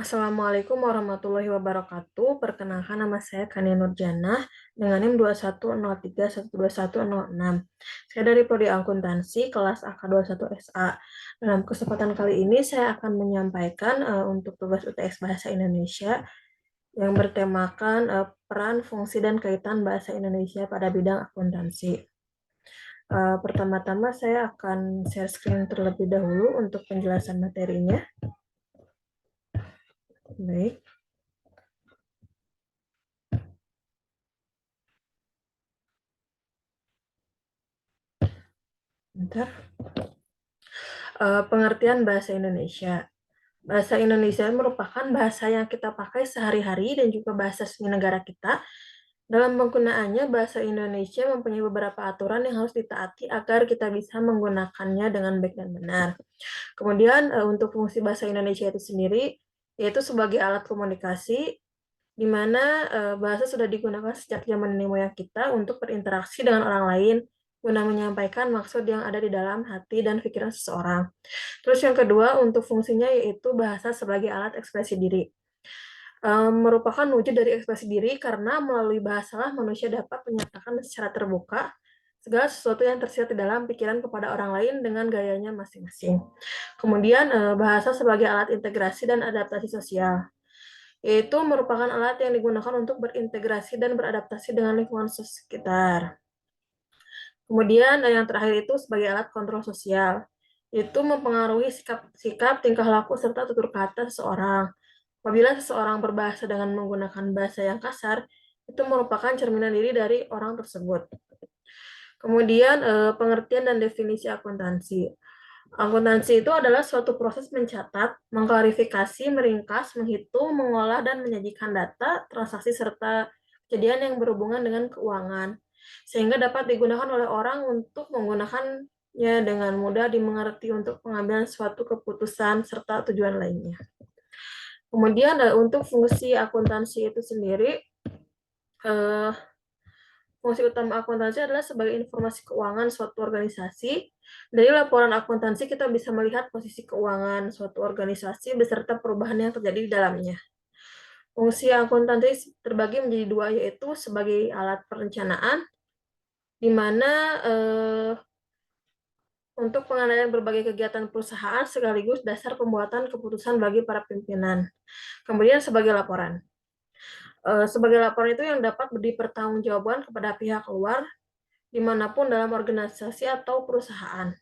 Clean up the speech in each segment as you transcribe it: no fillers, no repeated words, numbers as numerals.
Assalamualaikum warahmatullahi wabarakatuh. Perkenalkan nama saya Kania Nurjanah dengan NIM 210312106. Saya dari Prodi Akuntansi kelas AK21SA. Dalam kesempatan kali ini saya akan menyampaikan untuk tugas UTS Bahasa Indonesia yang bertemakan peran, fungsi, dan kaitan bahasa Indonesia pada bidang akuntansi. Pertama-tama saya akan share screen terlebih dahulu untuk penjelasan materinya. Baik. Bentar. Pengertian bahasa Indonesia. Bahasa Indonesia merupakan bahasa yang kita pakai sehari-hari dan juga bahasa resmi negara kita. Dalam penggunaannya, bahasa Indonesia mempunyai beberapa aturan yang harus ditaati agar kita bisa menggunakannya dengan baik dan benar. Kemudian, untuk fungsi bahasa Indonesia itu sendiri, yaitu sebagai alat komunikasi, di mana bahasa sudah digunakan sejak zaman nenek moyang kita untuk berinteraksi dengan orang lain, guna menyampaikan maksud yang ada di dalam hati dan pikiran seseorang. Terus yang kedua, untuk fungsinya yaitu bahasa sebagai alat ekspresi diri. Merupakan wujud dari ekspresi diri karena melalui bahasalah manusia dapat menyatakan secara terbuka segala sesuatu yang tersirat di dalam pikiran kepada orang lain dengan gayanya masing-masing. Kemudian bahasa sebagai alat integrasi dan adaptasi sosial, yaitu merupakan alat yang digunakan untuk berintegrasi dan beradaptasi dengan lingkungan sekitar. Kemudian yang terakhir itu sebagai alat kontrol sosial, itu mempengaruhi sikap, tingkah laku, serta tutur kata seseorang. Apabila seseorang berbahasa dengan menggunakan bahasa yang kasar, itu merupakan cerminan diri dari orang tersebut. Kemudian pengertian dan definisi akuntansi. Akuntansi itu adalah suatu proses mencatat, mengklarifikasi, meringkas, menghitung, mengolah, dan menyajikan data, transaksi, serta kejadian yang berhubungan dengan keuangan, sehingga dapat digunakan oleh orang untuk menggunakannya dengan mudah dimengerti untuk pengambilan suatu keputusan serta tujuan lainnya. Kemudian untuk fungsi akuntansi itu sendiri, fungsi utama akuntansi adalah sebagai informasi keuangan suatu organisasi. Dari laporan akuntansi kita bisa melihat posisi keuangan suatu organisasi beserta perubahan yang terjadi di dalamnya. Fungsi akuntansi terbagi menjadi dua, yaitu sebagai alat perencanaan, di mana untuk pengendalian berbagai kegiatan perusahaan sekaligus dasar pembuatan keputusan bagi para pimpinan. Kemudian sebagai laporan. Sebagai laporan itu yang dapat dipertanggungjawabkan kepada pihak luar dimanapun dalam organisasi atau perusahaan.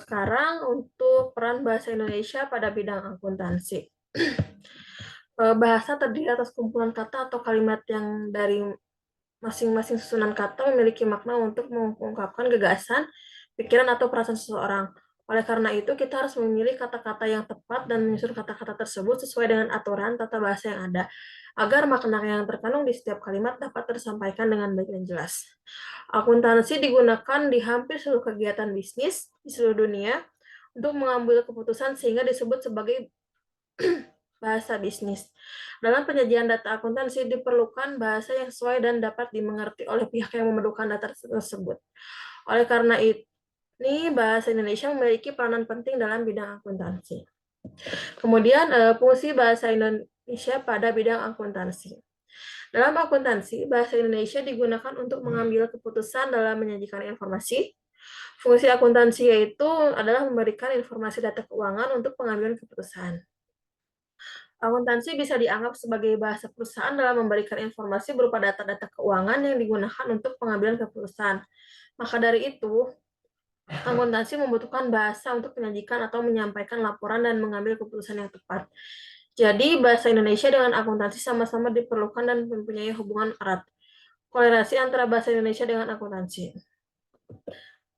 Sekarang untuk peran bahasa Indonesia pada bidang akuntansi. Bahasa terdiri atas kumpulan kata atau kalimat yang dari masing-masing susunan kata memiliki makna untuk mengungkapkan gagasan, pikiran, atau perasaan seseorang. Oleh karena itu, kita harus memilih kata-kata yang tepat dan menyusun kata-kata tersebut sesuai dengan aturan tata bahasa yang ada, agar makna yang terkandung di setiap kalimat dapat tersampaikan dengan baik dan jelas. Akuntansi digunakan di hampir seluruh kegiatan bisnis di seluruh dunia untuk mengambil keputusan sehingga disebut sebagai bahasa bisnis. Dalam penyajian data akuntansi diperlukan bahasa yang sesuai dan dapat dimengerti oleh pihak yang memerlukan data tersebut. Oleh karena ini, bahasa Indonesia memiliki peranan penting dalam bidang akuntansi. Kemudian, fungsi bahasa Indonesia pada bidang akuntansi. Dalam akuntansi, bahasa Indonesia digunakan untuk mengambil keputusan dalam menyajikan informasi. Fungsi akuntansi yaitu adalah memberikan informasi data keuangan untuk pengambilan keputusan. Akuntansi bisa dianggap sebagai bahasa perusahaan dalam memberikan informasi berupa data-data keuangan yang digunakan untuk pengambilan keputusan. Maka dari itu, akuntansi membutuhkan bahasa untuk menyajikan atau menyampaikan laporan dan mengambil keputusan yang tepat. Jadi, bahasa Indonesia dengan akuntansi sama-sama diperlukan dan mempunyai hubungan erat. Korelasi antara bahasa Indonesia dengan akuntansi.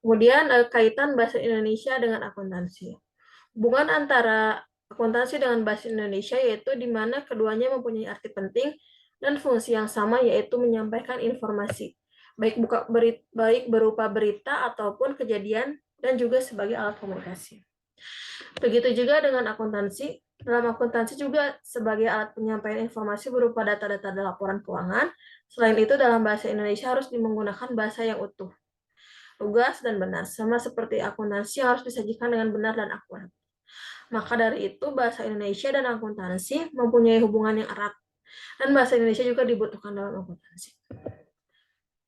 Kemudian, kaitan bahasa Indonesia dengan akuntansi. Hubungan antara akuntansi dengan bahasa Indonesia yaitu di mana keduanya mempunyai arti penting dan fungsi yang sama, yaitu menyampaikan informasi, baik berupa berita ataupun kejadian, dan juga sebagai alat komunikasi. Begitu juga dengan akuntansi. Dalam akuntansi juga sebagai alat penyampaian informasi berupa data-data dan laporan keuangan. Selain itu, dalam bahasa Indonesia harus menggunakan bahasa yang utuh, lugas, dan benar, sama seperti akuntansi harus disajikan dengan benar dan akurat. Maka dari itu, bahasa Indonesia dan akuntansi mempunyai hubungan yang erat. Dan bahasa Indonesia juga dibutuhkan dalam akuntansi.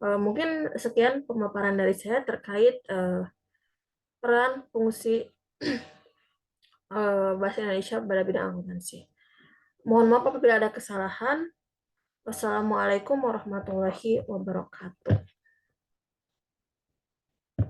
Mungkin sekian pemaparan dari saya terkait peran fungsi bahasa Indonesia pada bidang akuntansi. Mohon maaf apabila ada kesalahan. Wassalamualaikum warahmatullahi wabarakatuh.